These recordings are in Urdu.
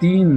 3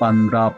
15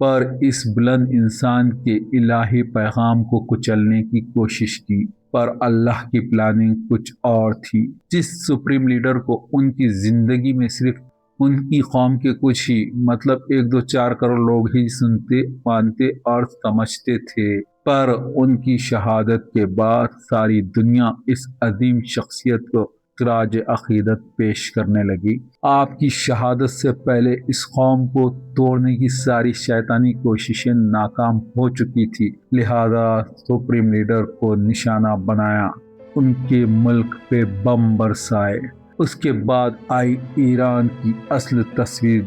پر اس بلند انسان کے الہی پیغام کو کچلنے کی کوشش کی، پر اللہ کی پلاننگ کچھ اور تھی۔ جس سپریم لیڈر کو ان کی زندگی میں صرف ان کی قوم کے کچھ ہی مطلب 1-2-4 کروڑ لوگ ہی سنتے، مانتے اور سمجھتے تھے، پر ان کی شہادت کے بعد ساری دنیا اس عظیم شخصیت کو خراج عقیدت پیش کرنے لگی۔ آپ کی شہادت سے پہلے اس قوم کو توڑنے کی ساری شیطانی کوششیں ناکام ہو چکی تھی، لہذا سپریم لیڈر کو نشانہ بنایا، ان کے ملک پہ بم برسائے۔ اس کے بعد آئی ایران کی اصل تصویر۔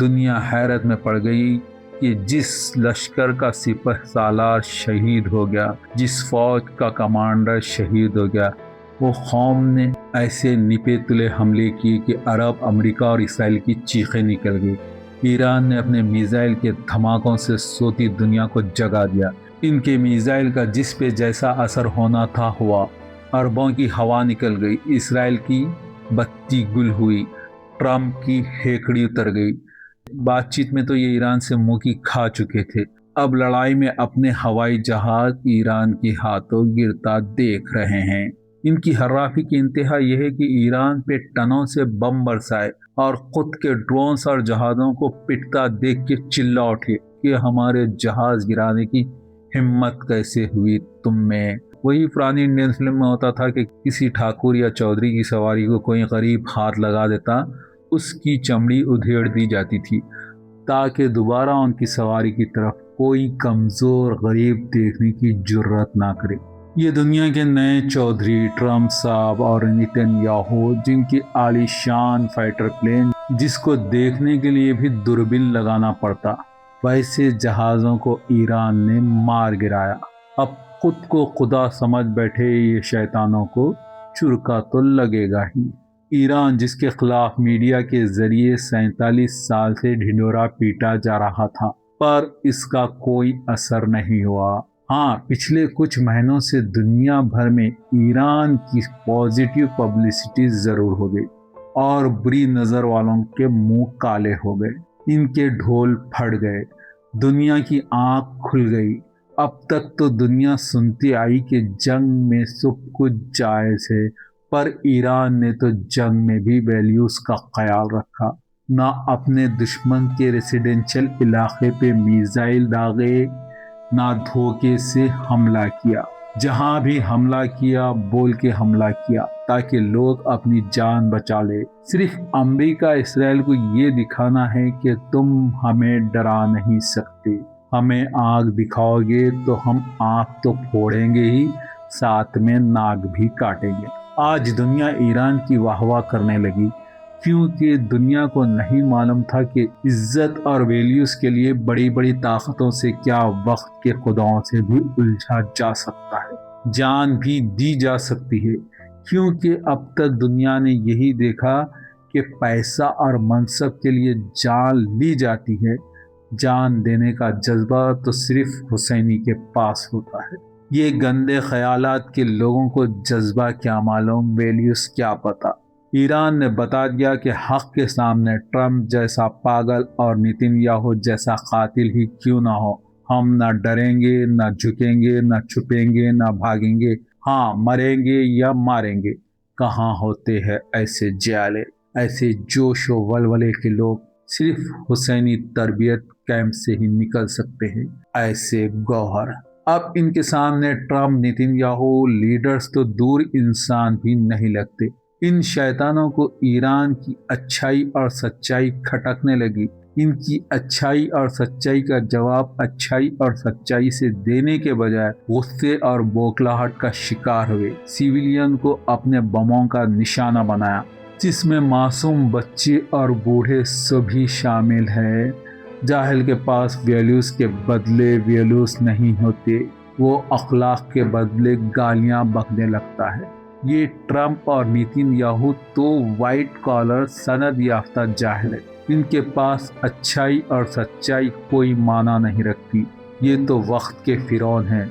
دنیا حیرت میں پڑ گئی کہ جس لشکر کا سپہ سالار شہید ہو گیا، جس فوج کا کمانڈر شہید ہو گیا، وہ قوم نے ایسے نپے تلے حملے کیے کہ عرب، امریکہ اور اسرائیل کی چیخیں نکل گئی۔ ایران نے اپنے میزائل کے دھماکوں سے سوتی دنیا کو جگا دیا۔ ان کے میزائل کا جس پہ جیسا اثر ہونا تھا ہوا، عربوں کی ہوا نکل گئی، اسرائیل کی بتی گل ہوئی، ٹرمپ کی ہیکڑی اتر گئی۔ بات چیت میں تو یہ ایران سے منہ کی کھا چکے تھے، اب لڑائی میں اپنے ہوائی جہاز ایران کے ہاتھوں گرتا دیکھ رہے ہیں۔ ان کی حرافی کی انتہا یہ ہے کہ ایران پہ ٹنوں سے بم برسائے اور خود کے ڈرونز اور جہازوں کو پٹتا دیکھ کے چلا اٹھے کہ ہمارے جہاز گرانے کی ہمت کیسے ہوئی تم میں۔ وہی پرانی انڈین فلم میں ہوتا تھا کہ کسی ٹھاکر یا چودھری کی سواری کو کوئی غریب ہاتھ لگا دیتا، اس کی چمڑی ادھیڑ دی جاتی تھی تاکہ دوبارہ ان کی سواری کی طرف کوئی کمزور غریب دیکھنے کی جرت نہ کرے۔ یہ دنیا کے نئے چودھری ٹرمپ صاحب اور نیتن یاہو، جن کی عالی شان فائٹر پلین جس کو دیکھنے کے لیے بھی دوربین لگانا پڑتا، ویسے جہازوں کو ایران نے مار گرایا۔ اب خود کو خدا سمجھ بیٹھے یہ شیطانوں کو چرکا تو لگے گا ہی۔ ایران جس کے خلاف میڈیا کے ذریعے 47 سال سے ڈھنڈورا پیٹا جا رہا تھا، پر اس کا کوئی اثر نہیں ہوا۔ ہاں، پچھلے کچھ مہینوں سے دنیا بھر میں ایران کی پازیٹیو پبلسٹی ضرور ہو گئی اور بری نظر والوں کے منہ کالے ہو گئے، ان کے ڈھول پھٹ گئے، دنیا کی آنکھ کھل گئی۔ اب تک تو دنیا سنتی آئی کہ جنگ میں سب کچھ جائز ہے، پر ایران نے تو جنگ میں بھی ویلیوز کا خیال رکھا، نہ اپنے دشمن کے ریزیڈینشل علاقے پہ میزائل داغے، نہ دھوکے سے حملہ کیا، جہاں بھی حملہ کیا بول کے حملہ کیا تاکہ لوگ اپنی جان بچا لے۔ صرف امریکہ اسرائیل کو یہ دکھانا ہے کہ تم ہمیں ڈرا نہیں سکتے، ہمیں آنکھ دکھاؤ گے تو ہم آنکھ تو پھوڑیں گے ہی، ساتھ میں ناک بھی کاٹیں گے۔ آج دنیا ایران کی واہ واہ کرنے لگی، کیونکہ دنیا کو نہیں معلوم تھا کہ عزت اور ویلیوز کے لیے بڑی بڑی طاقتوں سے کیا وقت کے خداؤں سے بھی الجھا جا سکتا ہے، جان بھی دی جا سکتی ہے، کیونکہ اب تک دنیا نے یہی دیکھا کہ پیسہ اور منصب کے لیے جان لی جاتی ہے، جان دینے کا جذبہ تو صرف حسینی کے پاس ہوتا ہے۔ یہ گندے خیالات کے لوگوں کو جذبہ کیا معلوم، ویلیوز کیا پتہ۔ ایران نے بتا دیا کہ حق کے سامنے ٹرمپ جیسا پاگل اور نیتن یاہو جیسا قاتل ہی کیوں نہ ہو، ہم نہ ڈریں گے، نہ جھکیں گے، نہ چھپیں گے، نہ بھاگیں گے، ہاں مریں گے یا ماریں گے۔ کہاں ہوتے ہیں ایسے جیالے، ایسے جوش و ولولے کے لوگ؟ صرف حسینی تربیت کیمپ سے ہی نکل سکتے ہیں ایسے گوہر۔ اب ان کے سامنے ٹرمپ، نیتن یاہو لیڈرز تو دور انسان بھی نہیں لگتے۔ ان شیطانوں کو ایران کی اچھائی اور سچائی کھٹکنے لگی۔ ان کی اچھائی اور سچائی کا جواب اچھائی اور سچائی سے دینے کے بجائے غصے اور بوکھلاہٹ کا شکار ہوئے۔ سیویلین کو اپنے بموں کا نشانہ بنایا، جس میں معصوم بچے اور بوڑھے سبھی شامل ہیں۔ جاہل کے پاس ویلیوز کے بدلے ویلیوز نہیں ہوتے، وہ اخلاق کے بدلے گالیاں بکنے لگتا ہے۔ یہ ٹرمپ اور نیتن یاہو تو وائٹ کالر سند یافتہ جاہل ہے، ان کے پاس اچھائی اور سچائی کوئی معنی نہیں رکھتی۔ یہ تو وقت کے فرعون ہیں،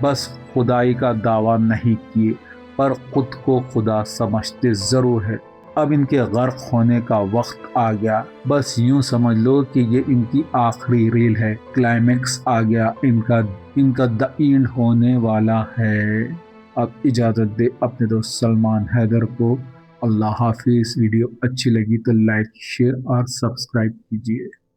بس خدائی کا دعویٰ نہیں کیے پر خود کو خدا سمجھتے ضرور ہے۔ اب ان کے غرق ہونے کا وقت آ گیا، بس یوں سمجھ لو کہ یہ ان کی آخری ریل ہے، کلائمیکس آ گیا، ان کا دا اینڈ ہونے والا ہے۔ اب اجازت دے اپنے دوست سلمان حیدر کو۔ اللہ حافظ۔ ویڈیو اچھی لگی تو لائک، شیئر اور سبسکرائب کیجیے۔